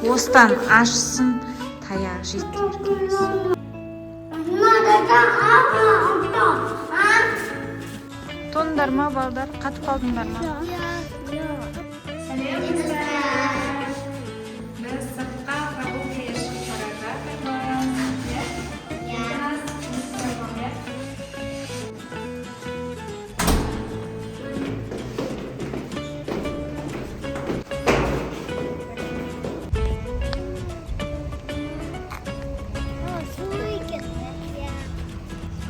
Осыдан ашсын, таяқ жейді еркеміз. Тоңдар ма, балдар? Қатып қалдыңдар ма? Біз сыртқа прогулкаға шығып бара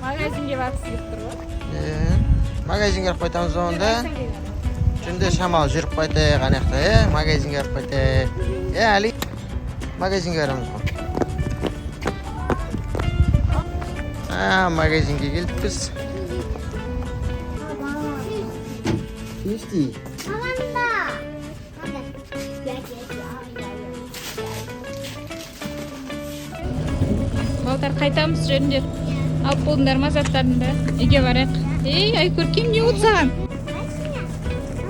Магазинге барғысы келіп тұр ғой? Magazинге барып қайтамыз онда. Түнде шамал жүріп қайтайық анақта, магазинге барып қайтайық. Әлі магазинге барамыз ғой. Магазинге келдік біз. Не істейік? Балдар қайтамыз жүріңдер. Алып болдыңдар ма заттарыңды? Үйге барайық. Ей, Айкөркем, не болды саған?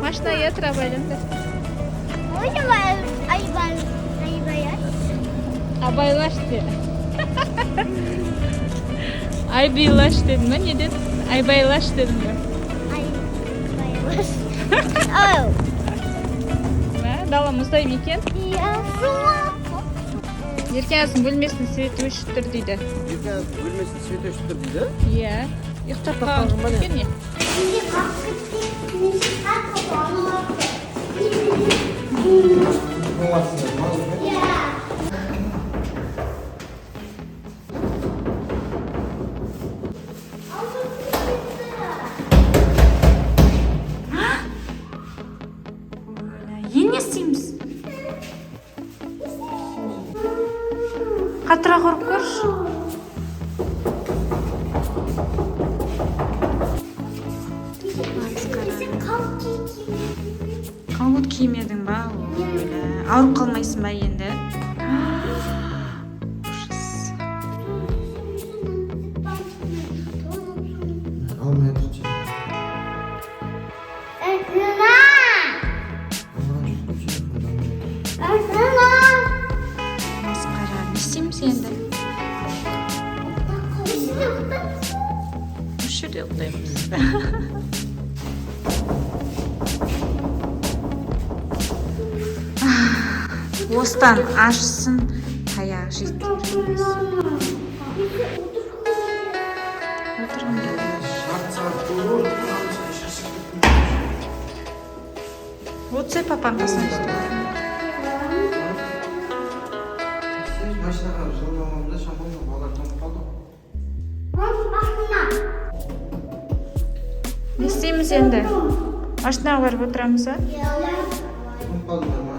Машинаға тұра байланды. Абайлаш деді. Айбайлаш дедің ба? Не дедің? Айбайлаш дедің ба? Дала мұздай ма екен? Еркеназың бөлмесінің светі өшіп тұр дейді. Еркеназың бөлмесінің светі өшіп тұр дейді? Иә. Ұйықтап қалған екен не? Енді не істейміз? Қатырақ ұрып көрші. Қалғыт киімедің ба? Ауырып қалмайсың ба енді? Масқара, не істейміз енді? Осы жерде ұйықтаймыз. Осыдан ашсын, таяқ жейді еркеміз. Отырғымда. Отсай папам қасына түсті. Машинаға жылмауымызда шамалда балар тоңып қалды. Не істейміз енді? Машинаға барып отырамыз, а? Тоңып қалдыңдар ма?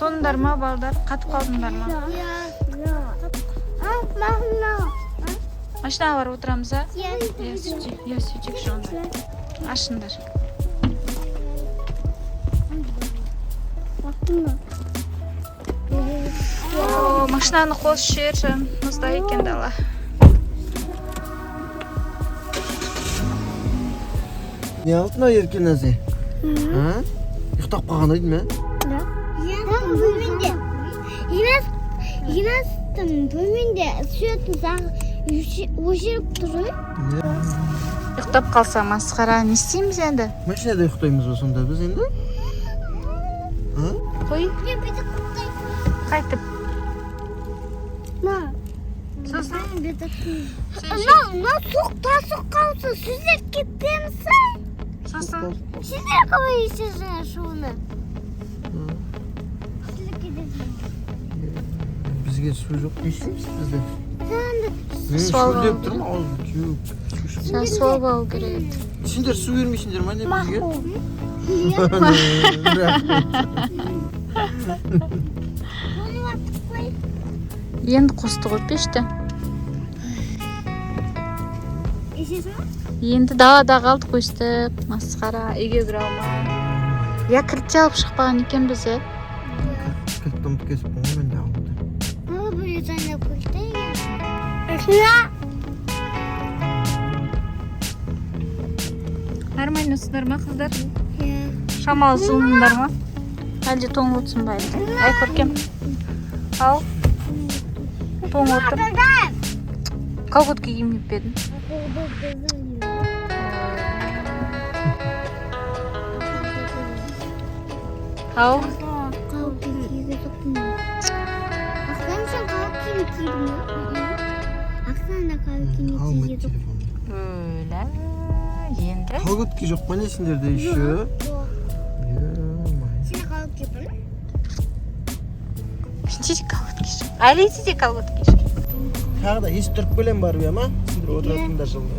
Тоңдар ма, балдар? Қатып қалдыңдар ма? Машинаға барып отырамыз, а? Я сөйтек жоңда. Ашыңдар. Машинаны қос жер, мұзда екен дала. Не алдың ау Еркеназы? Ұйықтап қалған ойды ма? Төменде сүйетін сағы өшіріп тұр ғой. Ұйықтап қалса масқара, не істейміз енді? Машинада ұйықтаймыз ба сонда біз енді? Қой. Қайтып. Сосын? Суық тасық қалса сіздер кетпемісің? Сосын? Сіздер қалай есесіңіз шуыны? Бізге су жоқ, не істейміз біздер? Су алып деп тұрмын, ауызды кеуіп. Су алып алу керек. Сендер су бермейсіңдер ма не бізге? Енді қосты ғой пешті. Енді далада қалдық өстіп, масқара, үйге кіре алмай. Я кілтте алып шықпаған екен бізді. Кілтті ұмытып кетіп қалған мен де алмады. Кармай ойнайсыңдар ма қыздар? Иә. Шамал жылыныңдар ма? Әлде тоңып отырсың ба әлде? Ай көркем. Ал. Тоңып отыр. Колготки кимеп пе едің? Ал. Öyle. Енді. Колготки жоқ па не сендерде еще? Менде колготки жоқ. Әлейде де колготки жоқ. Тағы да ес тұрып келем барып ма? Сендер отыратындар жылдың,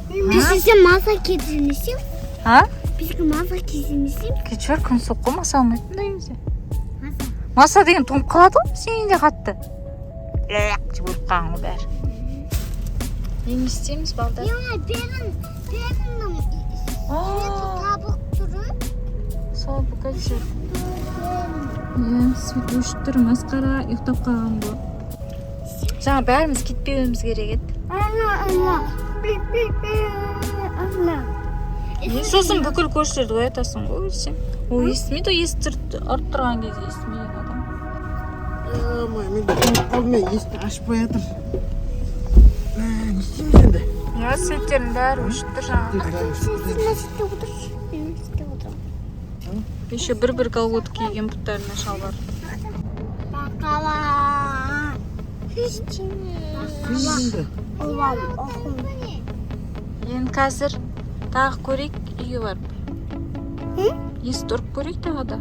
Бізге маса кетірмесем? А? Бізге маса кетірмесем? Кечер күн соққы маса алмайтын да емесе. Маса деген тоңып қалады ғой сенде қатты. Ләк жүгіріп қалған ғой бәрі. Не істейміз балдар? Перінің табық тұры. Сол покажи. Свет өшіп тұр, масқара ұйықтап қалған бұл. Жаңа бәріміз кетпеуіміз керек еді. Сосын бүкіл көршілерді оятасың ғой өлсем. Ол естімейді, ол естіріп ұрып тұрған кезде естімейді адам. Мен есті ашпай жатыр. Не істейміз енді? Я светтердің бәрі өшіп тұр жаңа. Еще бір колготки киген бұттарына шалбар. Енді қазір тағы көрейік үйге барып. Есті ұрып көрейік тағы да.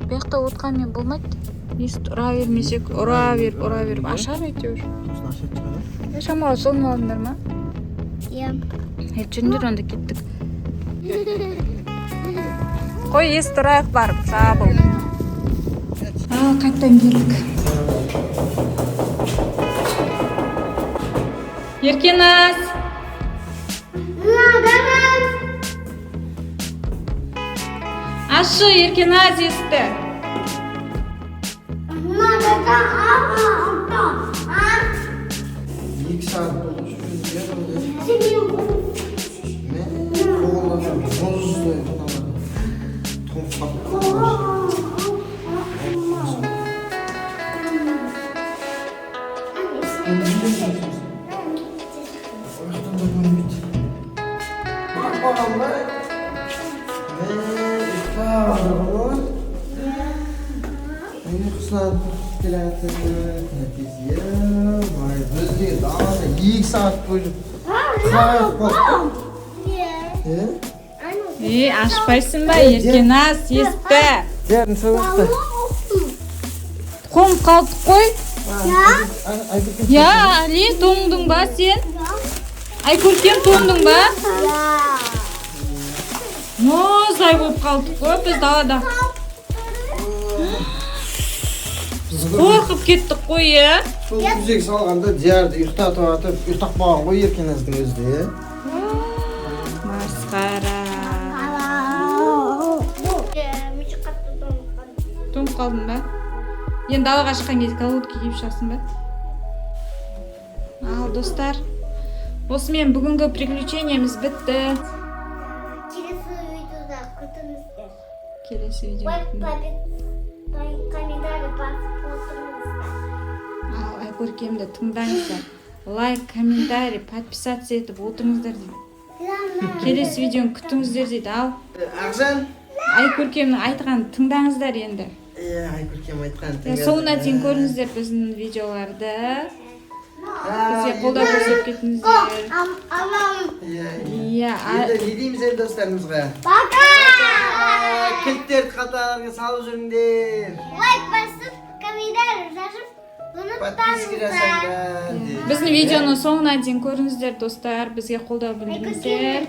Бұяқта отқанмен болмайды. Есті ұра бермесек, ұра беріп, ашар әйтеуір. Шамалы жылын алдыңдар ма? Иә. Жүріңдер онда кеттік. Қой есті ұрайық барып, жабыл. Қайттан келдік. Еркеназ! Ашы, Еркеназ есті. Екі сағат болды мен қолым мұзды екі сағат бойы қайық болды. Ашпайсың ба, Еркеназ, есті. Дәрін соғықты. Қоңып қалдық қой. Я, Али, тоңдың ба сен? Ай, көркем тоңдың ба? Нозай болып қалдық қой, біз далада. Қорқып кеттік қой, е? Сол күзек салғанда диярды ұйықтатып атып, ұйықтап қалған ғой Еркеназдың өзде, е? Масқара. Тоңып қалдың ба? Енді далаға шыққан кезде колготки киіп шығасың ба? Ал, достар, осымен бүгінгі приключениямыз бітті. Келесі видео. Ал, ай көркемді тыңдаңыздар. Лайк, комментарий, подписаться етіп отырыңыздар дейді. Келесі видеоны күтіңіздер дейді. Ал, Ақжан? ай көркемнің айтқанын тыңдаңыздар енді. Ай көркем айтқан тыңдаңыздар. Соңына дейін көріңіздер біздің видеоларды. Бізге қолдау көрсетіп кетіңіздер. Енді не дейміз енді достарымызға? Пока! Кілттерді қалталарға салып жүріңдер. Лайк басып, комментарий жазып, Подписка жасаңдар. Біздің видеоны соңына дейін көріңіздер, достар. Бізге қолдау білдіріңіздер.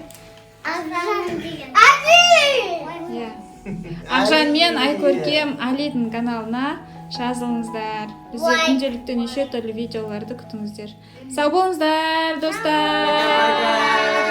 Ақжан мен Айкөркем Алидің каналына жазылыңыздар. Бізде күнделікті неше түрлі видеоларды күтіңіздер. Сау болыңыздар, достар.